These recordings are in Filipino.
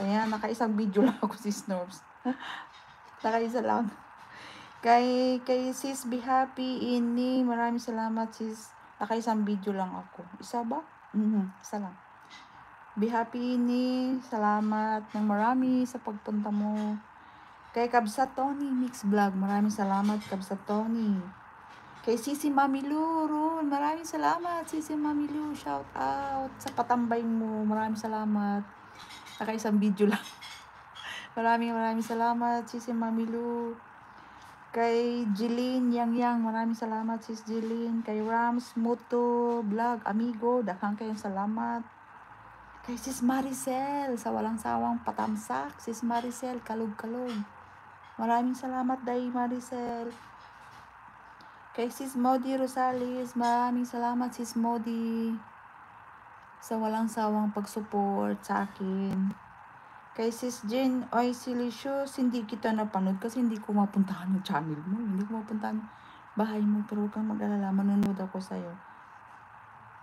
Ayan, nakaisang video lang ako, sis Norbs. Nakaisa lang. Kay sis Be Happy Ini, maraming salamat sis. Nakaisang video lang ako. Isa ba? Isa lang. Be Happy Ini, salamat ng marami sa pagpunta mo. Kay Kabsat Tony Mix Vlog, maraming salamat Kabsat Tony. Kay Sisi Mami Lu, maraming salamat Sisi Mami Lu, shout out sa patambay mo, maraming salamat. Nakaisang video lang. Maraming salamat Sisi Mami Lu. Kay Jeline Yang, maraming salamat sis Jeline. Kay Rams Muto Vlog, amigo, daghang kayong salamat. Kay sis Maricel, sa walang sawang patamsak, sis Maricel, kalog-kalog. Maraming salamat day Maricel. Kay sis Modi Rosales, maraming salamat sis Modi sa walang sawang pag-support sa akin. Kay sis Jen Oy Silicious, hindi kita napanood kasi hindi ko mapuntahan yung channel mo. Hindi ko mapuntahan bahay mo, pero huwag kang mag-alala, manunod ako sa'yo.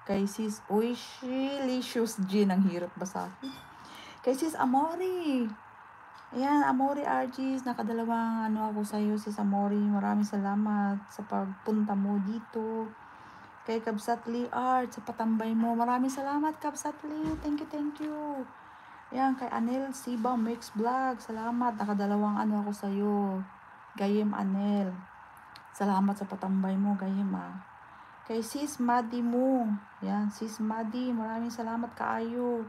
Kay sis Oy Silicious Jen, ang hirap basahin. Kay sis Amori. Ayan, Amori RGs, nakadalawang ako sa'yo, sis Amori. Maraming salamat sa pagpunta mo dito. Kay Kabsatli Art, sa patambay mo. Maraming salamat, Kabsatli. Thank you. Ayan, kay Anel Siba Mix Vlog, salamat. Nakadalawang ako sa'yo. Gayem Anel. Salamat sa patambay mo, Gayem Kay sis Madi mo. Ayan, sis Madi, maraming salamat kaayo.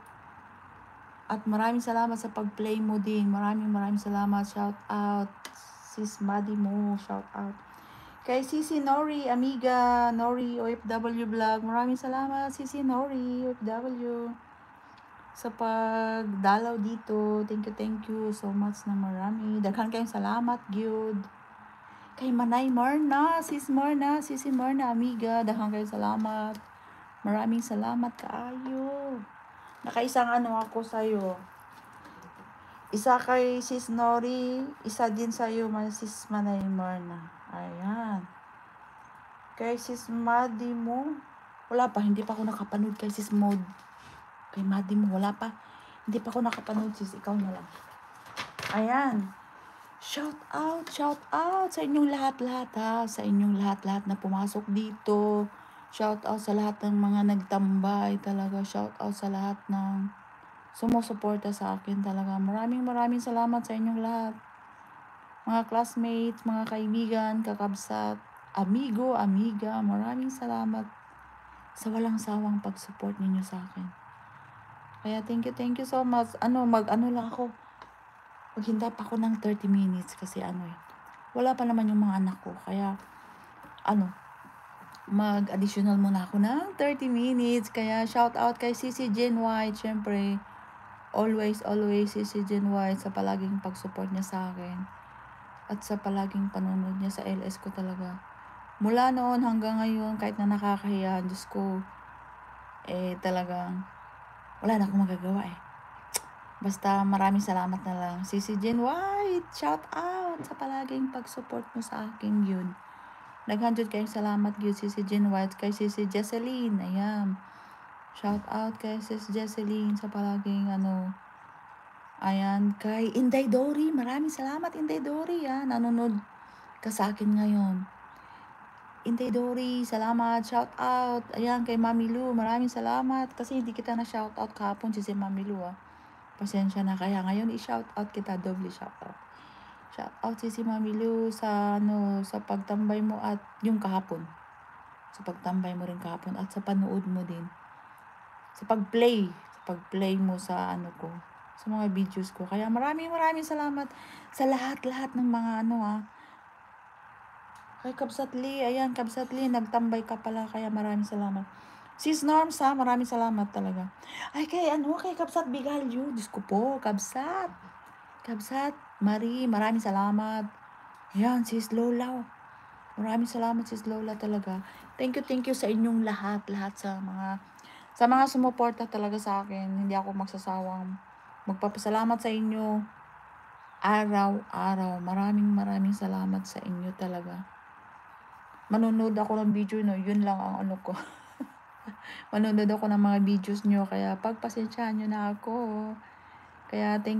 At maraming salamat sa pag-play mo din. Maraming salamat. Shout out. Sis Madi mo, shout out. Kay Sisi Nori, amiga, Nori OFW Vlog. Maraming salamat, Sisi Nori OFW. Sa pagdalaw dito. Thank you so much na marami. Daghan kayong salamat, gyud. Kay Manay Marna, Sisi Marna, amiga, daghan kayong salamat. Maraming salamat kaayo. Nakaisang ako sa'yo. Isa kay Sis Nori, isa din sa'yo, Sis Manay Marna. Ayan. Kay Sis Madi mo, wala pa, hindi pa ako nakapanood kay Sis Mod. Kay Madi mo, wala pa. Hindi pa ako nakapanood, sis. Ikaw na lang. Ayan. Shout out sa inyong lahat-lahat ha. Sa inyong lahat-lahat na pumasok dito. Shout out sa lahat ng mga nagtambay talaga. Shout out sa lahat ng sumusuporta sa akin talaga. Maraming salamat sa inyong lahat. Mga classmates, mga kaibigan, kakabsat, amigo, amiga. Maraming salamat sa walang sawang pag-support ninyo sa akin. Kaya thank you so much. Lang ako. Maghintay pa ako ng 30 minutes kasi wala pa naman yung mga anak ko. Kaya mag-additional muna ako ng 30 minutes. Kaya shout out kay Sisi Jen White. Syempre, always Sisi Jen White sa palaging pag-support niya sa akin. At sa palaging panonood niya sa LS ko talaga. Mula noon hanggang ngayon, kahit na nakakahiya, Diyos ko, talagang wala na akong magagawa Basta maraming salamat na lang. Sisi Jen White, shout out sa palaging pag-support mo sa akin yun. Nag-100 kayong salamat yun, Sisi Jen White. Kay Sisi Jesseline, ayan. Shout out kay Sisi Jesseline sa palaging Ayan, kay Inday Dory, maraming salamat Inday Dory nanonood ka sa akin ngayon. Inday Dory, salamat, shout out. Ayan, kay Mami Lu, maraming salamat. Kasi hindi kita na shout out kahapon, si Mami Lu Pasensya na, kaya ngayon i-shout out kita, doble shout out. Shout out si Mami Lu sa sa pagtambay mo at yung kahapon. Sa pagtambay mo rin kahapon at sa panood mo din. Sa pag-play mo sa ko, sa mga videos ko. Kaya maraming salamat sa lahat-lahat ng mga Kay Kabsatli, ayan, Kabsatli, nagtambay ka pala, kaya maraming salamat. Sis Norms maraming salamat talaga. Ay, kay Kabsat Bigalyo, Diyos ko po, Kabsat, Marie, maraming salamat. Ayan, Sis Lola, maraming salamat, Sis Lola talaga. Thank you sa inyong lahat sa mga sumuporta talaga sa akin. Hindi ako magsasawang magpapasalamat sa inyo araw-araw. Maraming salamat sa inyo talaga. Manonood ako ng video yun lang ang ko. Manonood ako ng mga videos nyo, kaya pagpasensyahan nyo na ako. Kaya thank